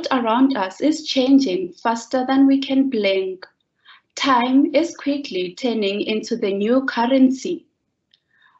world around us is changing faster than we can blink. Time is quickly turning into the new currency.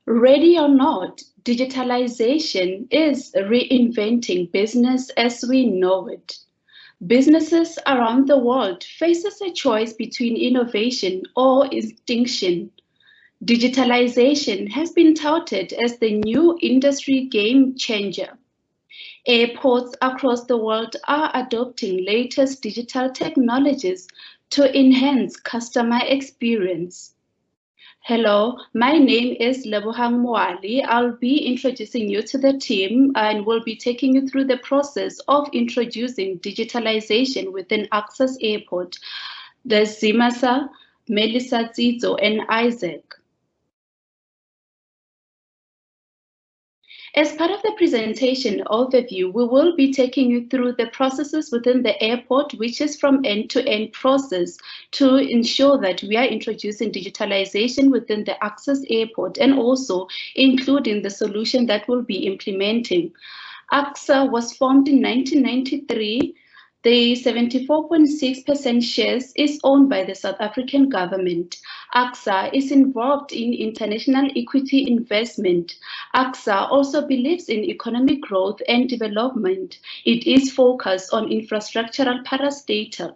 Ready or not, digitalization is reinventing business as we know it. Businesses around the world faces a choice between innovation or extinction. Digitalization has been touted as the new industry game changer. Airports across the world are adopting latest digital technologies to enhance customer experience. Hello, my name is Lebohang Moali. I'll be introducing you to the team and will be taking you through the process of introducing digitalization within Acsa's Airport. There's Zimasa, Melissa Zizo, and Isaac. As part of the presentation overview, we will be taking you through the processes within the airport, which is from end-to-end process to ensure that we are introducing digitalization within the Acsa Airport and also including the solution that we'll be implementing. Acsa was formed in 1993. The 74.6% shares is owned by the South African government. Acsa is involved in international equity investment. Acsa also believes in economic growth and development. It is focused on infrastructural parastatal.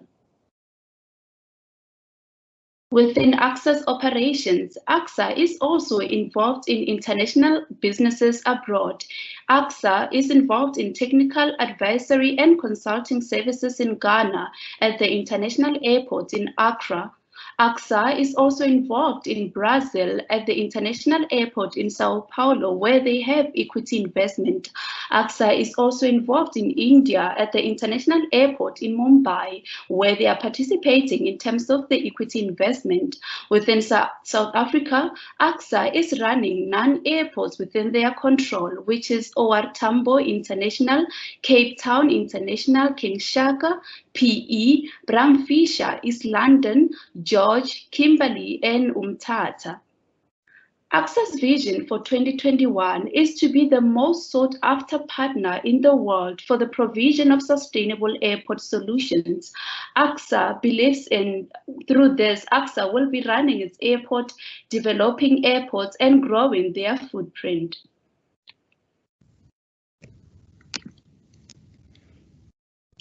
Within Acsa's operations, Acsa is also involved in international businesses abroad. Acsa is involved in technical advisory and consulting services in Ghana at the international airport in Accra. Acsa is also involved in Brazil at the international airport in Sao Paulo, where they have equity investment. Acsa is also involved in India at the international airport in Mumbai, where they are participating in terms of the equity investment. Within South Africa, Acsa is running 9 airports within their control, which is OR Tambo International, Cape Town International, King Shaka, PE, Bramfisher, East London, George, Kimberley, and Umtata. Acsa's vision for 2021 is to be the most sought-after partner in the world for the provision of sustainable airport solutions. Acsa believes through this, Acsa will be running its airport, developing airports, and growing their footprint.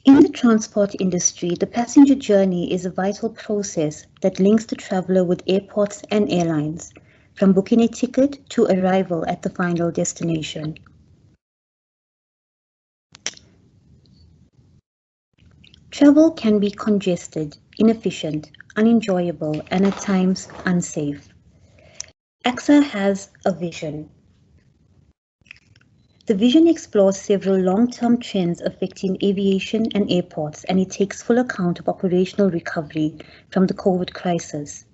In the transport industry, the passenger journey is a vital process that links the traveler with airports and airlines, from booking a ticket to arrival at the final destination. Travel can be congested, inefficient, unenjoyable, and at times unsafe. Acsa has a vision. The vision explores several long-term trends affecting aviation and airports, and it takes full account of operational recovery from the COVID crisis.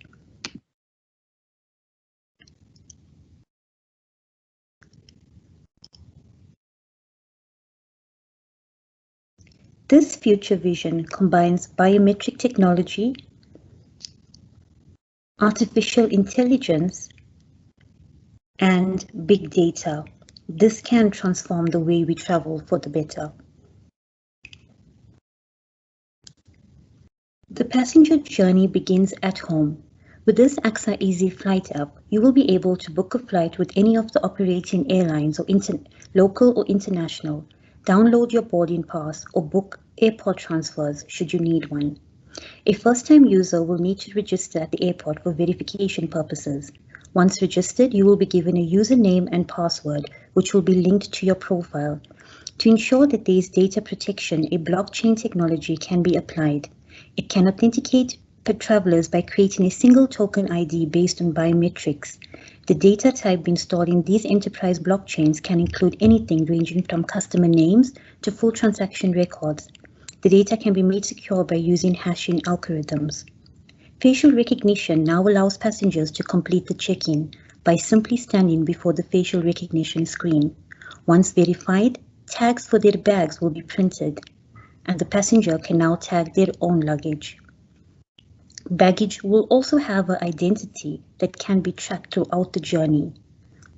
This future vision combines biometric technology, artificial intelligence, and big data. This can transform the way we travel for the better. The passenger journey begins at home. With this Acsa Easy Flight app, you will be able to book a flight with any of the operating airlines, or local or international, download your boarding pass, or book airport transfers should you need one. A first-time user will need to register at the airport for verification purposes. Once registered, you will be given a username and password, which will be linked to your profile. To ensure that there is data protection, a blockchain technology can be applied. It can authenticate travelers by creating a single token ID based on biometrics. The data type being stored in these enterprise blockchains can include anything ranging from customer names to full transaction records. The data can be made secure by using hashing algorithms. Facial recognition now allows passengers to complete the check-in by simply standing before the facial recognition screen. Once verified, tags for their bags will be printed, and the passenger can now tag their own luggage. Baggage will also have an identity that can be tracked throughout the journey.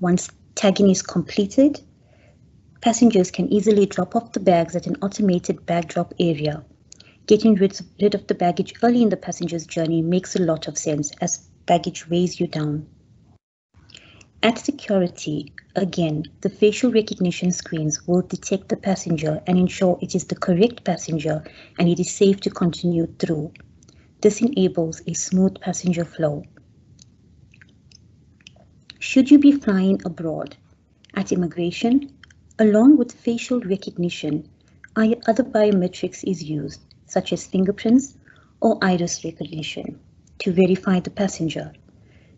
Once tagging is completed, Passengers can easily drop off the bags at an automated bag drop area. Getting rid of the baggage early in the passenger's journey makes a lot of sense as baggage weighs you down. At security, again, the facial recognition screens will detect the passenger and ensure it is the correct passenger and it is safe to continue through. This enables a smooth passenger flow. Should you be flying abroad? At immigration, along with facial recognition, other biometrics is used, such as fingerprints or iris recognition, to verify the passenger.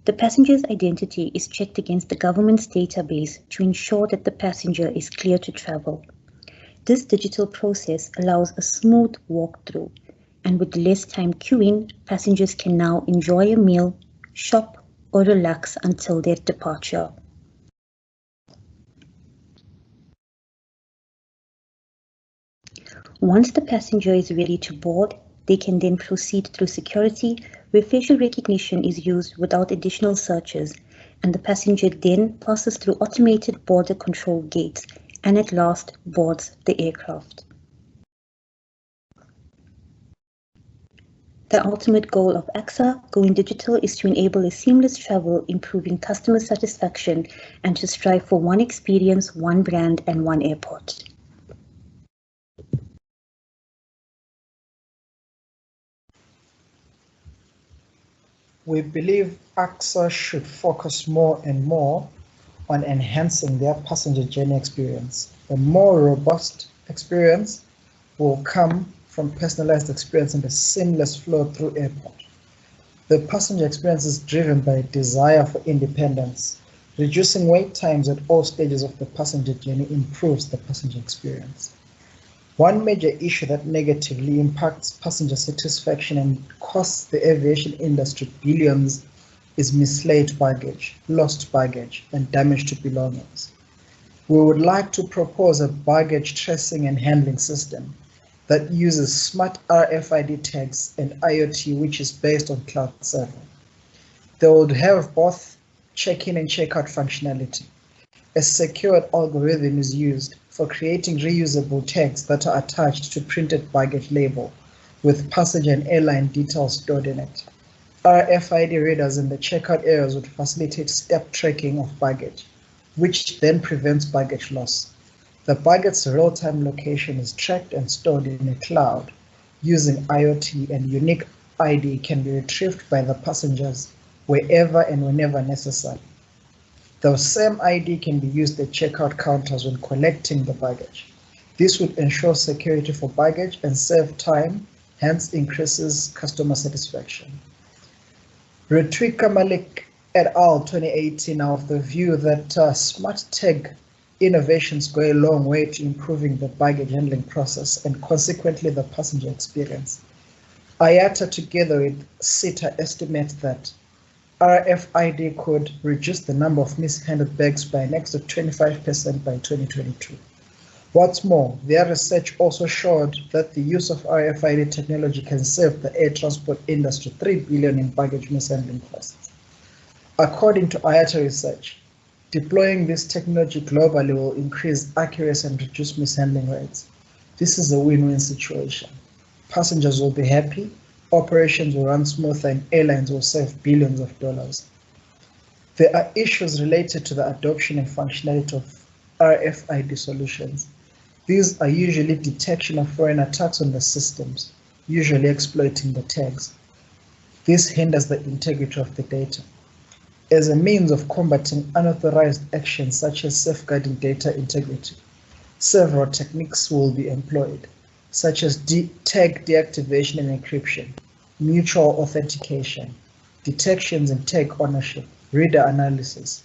The passenger's identity is checked against the government's database to ensure that the passenger is clear to travel. This digital process allows a smooth walkthrough, and with less time queuing, passengers can now enjoy a meal, shop, or relax until their departure. Once the passenger is ready to board, they can then proceed through security, where facial recognition is used without additional searches, and the passenger then passes through automated border control gates and at last boards the aircraft. The ultimate goal of Acsa Going Digital is to enable a seamless travel, improving customer satisfaction, and to strive for one experience, one brand, and one airport. We believe Acsa should focus more and more on enhancing their passenger journey experience. A more robust experience will come from personalized experience and a seamless flow through airport. The passenger experience is driven by a desire for independence. Reducing wait times at all stages of the passenger journey improves the passenger experience. One major issue that negatively impacts passenger satisfaction and costs the aviation industry billions is mislaid baggage, lost baggage, and damage to belongings. We would like to propose a baggage tracing and handling system that uses smart RFID tags and IoT, which is based on cloud server. They would have both check-in and check-out functionality. A secured algorithm is used for creating reusable tags that are attached to printed baggage label with passenger and airline details stored in it. RFID readers in the checkout areas would facilitate step tracking of baggage, which then prevents baggage loss. The baggage's real-time location is tracked and stored in a cloud using IoT, and unique ID can be retrieved by the passengers wherever and whenever necessary. The same ID can be used at checkout counters when collecting the baggage. This would ensure security for baggage and save time, hence increases customer satisfaction. Ritwika Malik et al. 2018 are of the view that smart tag innovations go a long way to improving the baggage handling process and consequently the passenger experience. IATA together with CITA estimate that RFID could reduce the number of mishandled bags by an extra 25% by 2022. What's more, their research also showed that the use of RFID technology can save the air transport industry $3 billion in baggage mishandling costs. According to IATA research, deploying this technology globally will increase accuracy and reduce mishandling rates. This is a win-win situation. Passengers will be happy, operations will run smoother, and airlines will save billions of dollars. There are issues related to the adoption and functionality of RFID solutions. These are usually detection of foreign attacks on the systems, usually exploiting the tags. This hinders the integrity of the data. As a means of combating unauthorized actions such as safeguarding data integrity, several techniques will be employed, such as tag deactivation and encryption, mutual authentication, detections and tag ownership, reader analysis,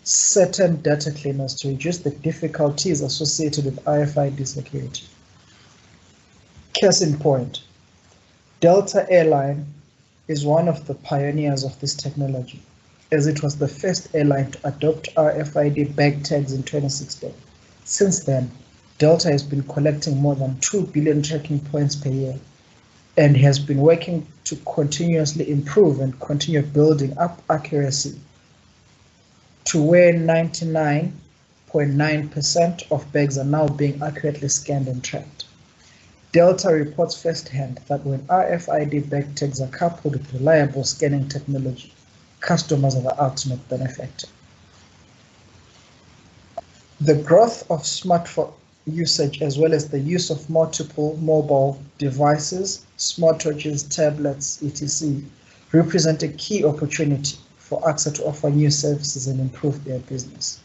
certain data cleaners to reduce the difficulties associated with RFID security. Case in point, Delta Airline is one of the pioneers of this technology, as it was the first airline to adopt RFID bag tags in 2016. Since then, Delta has been collecting more than 2 billion tracking points per year and has been working to continuously improve and continue building up accuracy to where 99 98.9% of bags are now being accurately scanned and tracked. Delta reports firsthand that when RFID bag tags are coupled with reliable scanning technology, customers are the ultimate benefactor. The growth of smartphone usage, as well as the use of multiple mobile devices, smartwatches, tablets, etc., represent a key opportunity for Acsa to offer new services and improve their business.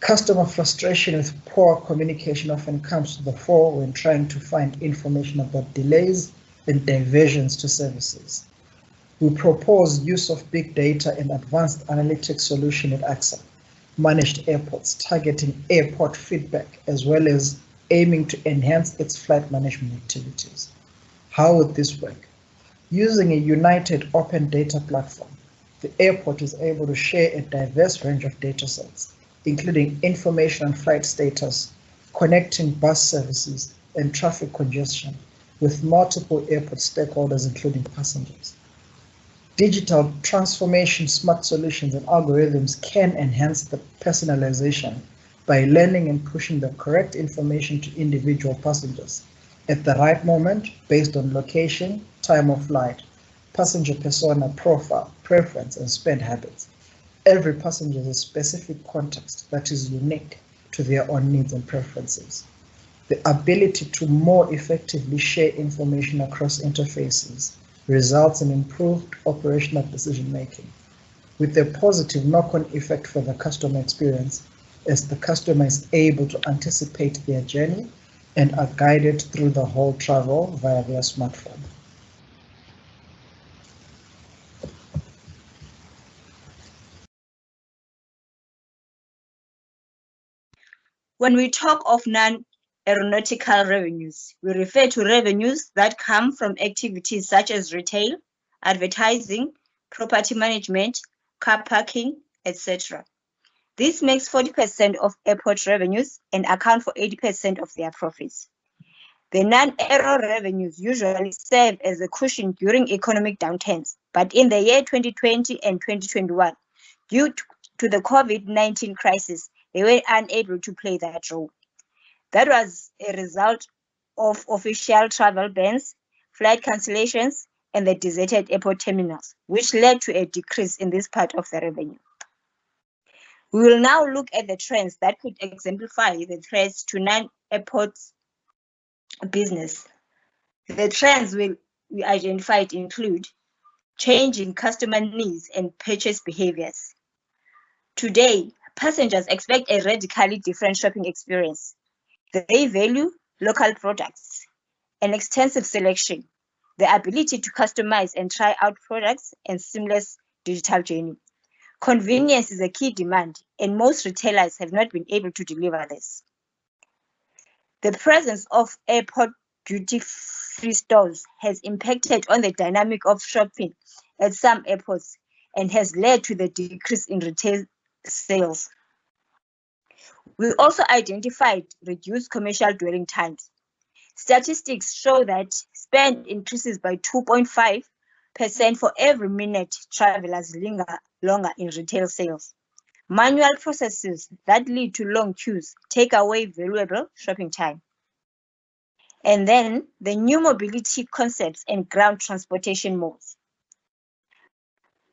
Customer frustration with poor communication often comes to the fore when trying to find information about delays and diversions to services. We propose use of big data and advanced analytics solution at Acsa, managed airports, targeting airport feedback, as well as aiming to enhance its flight management activities. How would this work? Using a united open data platform, the airport is able to share a diverse range of data sets, including information on flight status, connecting bus services, and traffic congestion with multiple airport stakeholders, including passengers. Digital transformation, smart solutions, and algorithms can enhance the personalization by learning and pushing the correct information to individual passengers at the right moment based on location, time of flight, passenger persona profile, preference, and spend habits. Every passenger has a specific context that is unique to their own needs and preferences. The ability to more effectively share information across interfaces results in improved operational decision-making, with a positive knock-on effect for the customer experience, as the customer is able to anticipate their journey and are guided through the whole travel via their smartphone. When we talk of non-aeronautical revenues, we refer to revenues that come from activities such as retail, advertising, property management, car parking, etc. This makes 40% of airport revenues and account for 80% of their profits. The non-aero revenues usually serve as a cushion during economic downturns, but in the year 2020 and 2021, due to the COVID-19 crisis, they were unable to play that role. That was a result of official travel bans, flight cancellations, and the deserted airport terminals, which led to a decrease in this part of the revenue. We will now look at the trends that could exemplify the threats to non-airport business. The trends we identified include changing customer needs and purchase behaviors. Today, passengers expect a radically different shopping experience. They value local products, an extensive selection, the ability to customize and try out products, and seamless digital journey. Convenience is a key demand, and most retailers have not been able to deliver this. The presence of airport duty-free stores has impacted on the dynamic of shopping at some airports and has led to the decrease in retail sales. We also identified reduced commercial dwelling times. Statistics show that spend increases by 2.5% for every minute travelers linger longer in retail sales. Manual processes that lead to long queues take away valuable shopping time. And then the new mobility concepts and ground transportation modes.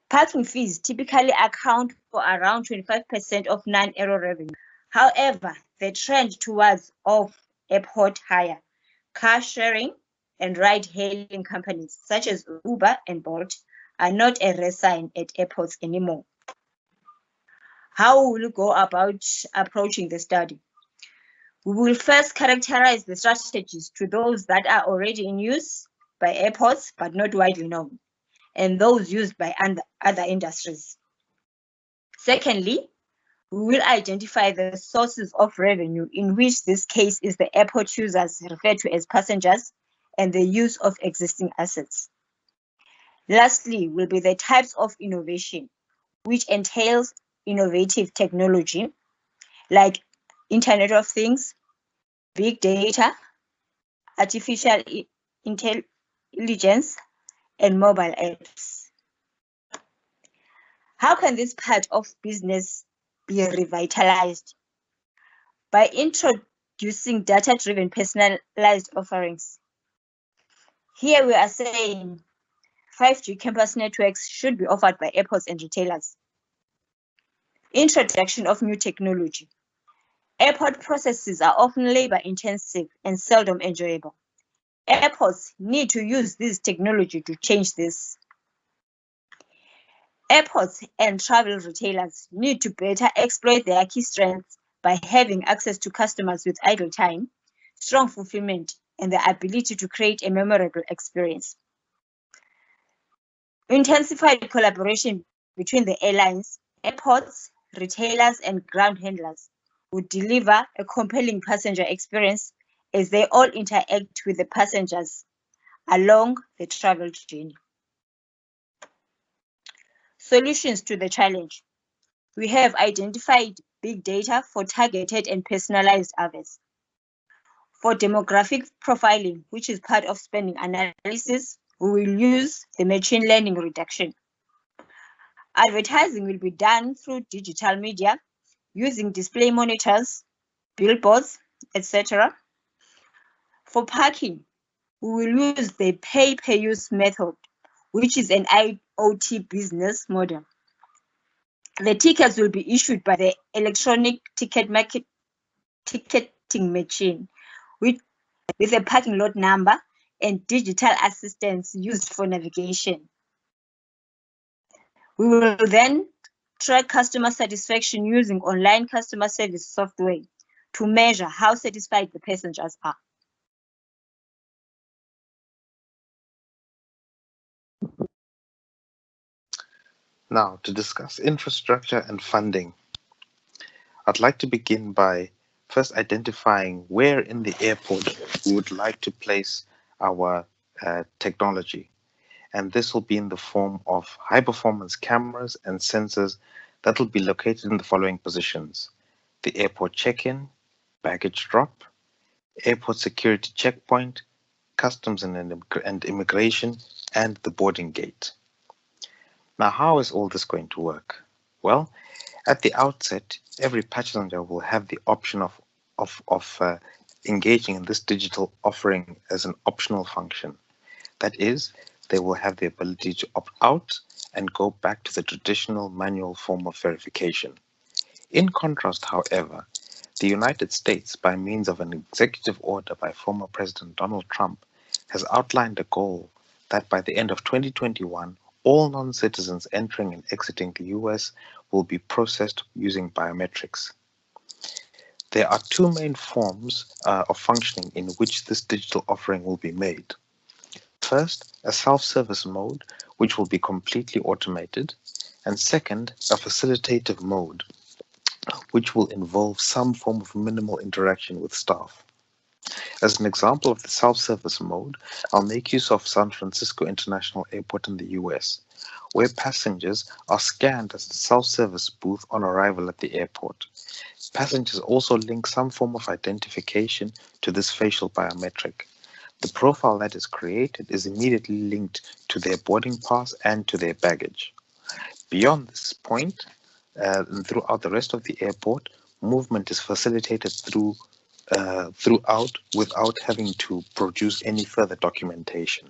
Parking fees typically account for around 25% of non-aero revenue. However, the trend towards off-airport hire, car sharing, and ride-hailing companies such as Uber and Bolt are not a rare sign at airports anymore. How will we go about approaching the study? We will first characterize the strategies to those that are already in use by airports but not widely known, and those used by other industries. Secondly, we will identify the sources of revenue, in which this case is the airport users referred to as passengers and the use of existing assets. Lastly, will be the types of innovation, which entails innovative technology like Internet of Things, big data, artificial intelligence, and mobile apps. How can this part of business be revitalized by introducing data-driven personalized offerings. Here we are saying 5G campus networks should be offered by airports and retailers. Introduction of new technology. Airport processes are often labor-intensive and seldom enjoyable. Airports need to use this technology to change this. Airports and travel retailers need to better exploit their key strengths by having access to customers with idle time, strong fulfillment, and the ability to create a memorable experience. Intensified collaboration between the airlines, airports, retailers, and ground handlers would deliver a compelling passenger experience as they all interact with the passengers along the travel journey. Solutions to the challenge. We have identified big data for targeted and personalized ads. For demographic profiling, which is part of spending analysis, we will use the machine learning reduction. Advertising will be done through digital media using display monitors, billboards, etc. For parking, we will use the pay-per-use method, which is an IoT business model. The tickets will be issued by the electronic ticketing machine with a parking lot number and digital assistance used for navigation. We will then track customer satisfaction using online customer service software to measure how satisfied the passengers are. Now, to discuss infrastructure and funding, I'd like to begin by first identifying where in the airport we would like to place our technology. And this will be in the form of high-performance cameras and sensors that will be located in the following positions: the airport check-in, baggage drop, airport security checkpoint, customs and immigration, and the boarding gate. Now, how is all this going to work? Well, at the outset, every passenger will have the option of engaging in this digital offering as an optional function. That is, they will have the ability to opt out and go back to the traditional manual form of verification. In contrast, however, the United States, by means of an executive order by former President Donald Trump, has outlined a goal that by the end of 2021, all non-citizens entering and exiting the US will be processed using biometrics. There are two main forms of functioning in which this digital offering will be made. First, a self-service mode, which will be completely automated, and second, a facilitative mode, which will involve some form of minimal interaction with staff. As an example of the self-service mode, I'll make use of San Francisco International Airport in the US, where passengers are scanned as a self-service booth on arrival at the airport. Passengers also link some form of identification to this facial biometric. The profile that is created is immediately linked to their boarding pass and to their baggage. Beyond this point, and throughout the rest of the airport, movement is facilitated throughout without having to produce any further documentation.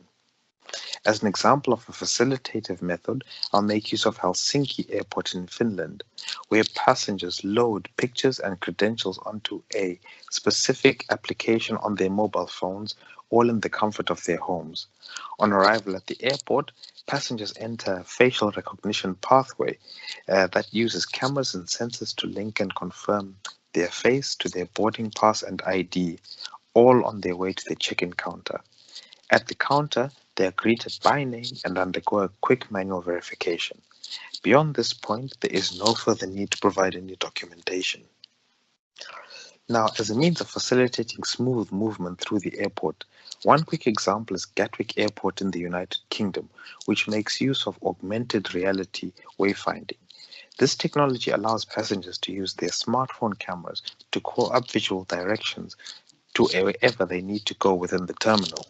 As an example of a facilitative method, I'll make use of Helsinki Airport in Finland, where passengers load pictures and credentials onto a specific application on their mobile phones, all in the comfort of their homes. On arrival at the airport, passengers enter a facial recognition pathway that uses cameras and sensors to link and confirm their face to their boarding pass and ID, all on their way to the check-in counter. At the counter, they are greeted by name and undergo a quick manual verification. Beyond this point, there is no further need to provide any documentation. Now, as a means of facilitating smooth movement through the airport, one quick example is Gatwick Airport in the United Kingdom, which makes use of augmented reality wayfinding. This technology allows passengers to use their smartphone cameras to call up visual directions to wherever they need to go within the terminal.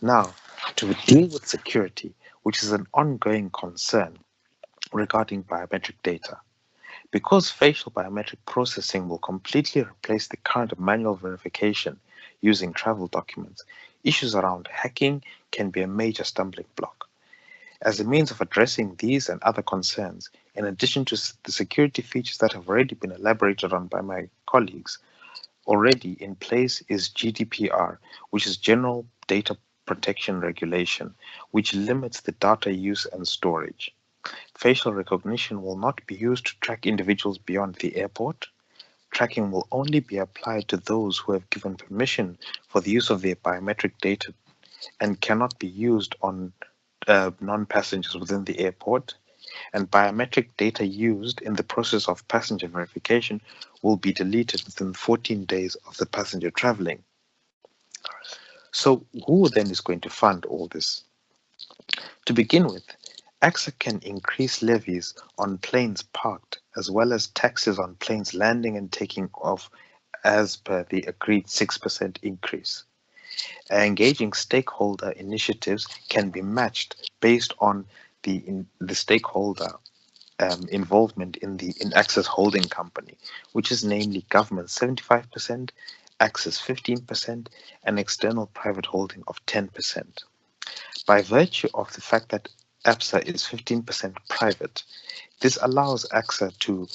Now, to deal with security, which is an ongoing concern regarding biometric data, Because facial biometric processing will completely replace the current manual verification using travel documents, issues around hacking can be a major stumbling block. As a means of addressing these and other concerns, in addition to the security features that have already been elaborated on by my colleagues, already in place is GDPR, which is General Data Protection Regulation, which limits the data use and storage. Facial recognition will not be used to track individuals beyond the airport. Tracking will only be applied to those who have given permission for the use of their biometric data and cannot be used on non-passengers within the airport. And biometric data used in the process of passenger verification will be deleted within 14 days of the passenger traveling. So who then is going to fund all this? To begin with, Acsa can increase levies on planes parked, as well as taxes on planes landing and taking off, as per the agreed 6% increase. Engaging stakeholder initiatives can be matched based on the stakeholder involvement in Acsa's holding company, which is namely government 75%, Acsa's 15%, and external private holding of 10%. By virtue of the fact that Acsa is 15% private, this allows Acsa to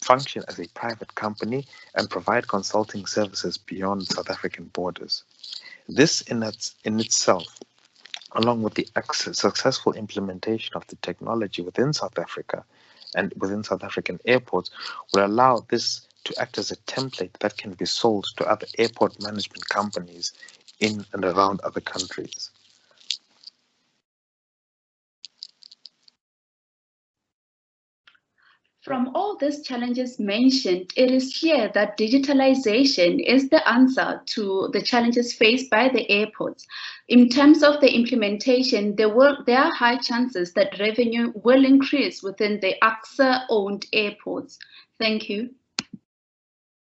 function as a private company and provide consulting services beyond South African borders. This in itself, along with the successful implementation of the technology within South Africa and within South African airports, will allow this to act as a template that can be sold to other airport management companies in and around other countries. From all these challenges mentioned, it is clear that digitalization is the answer to the challenges faced by the airports. In terms of the implementation, there are high chances that revenue will increase within the Acsa-owned airports. Thank you.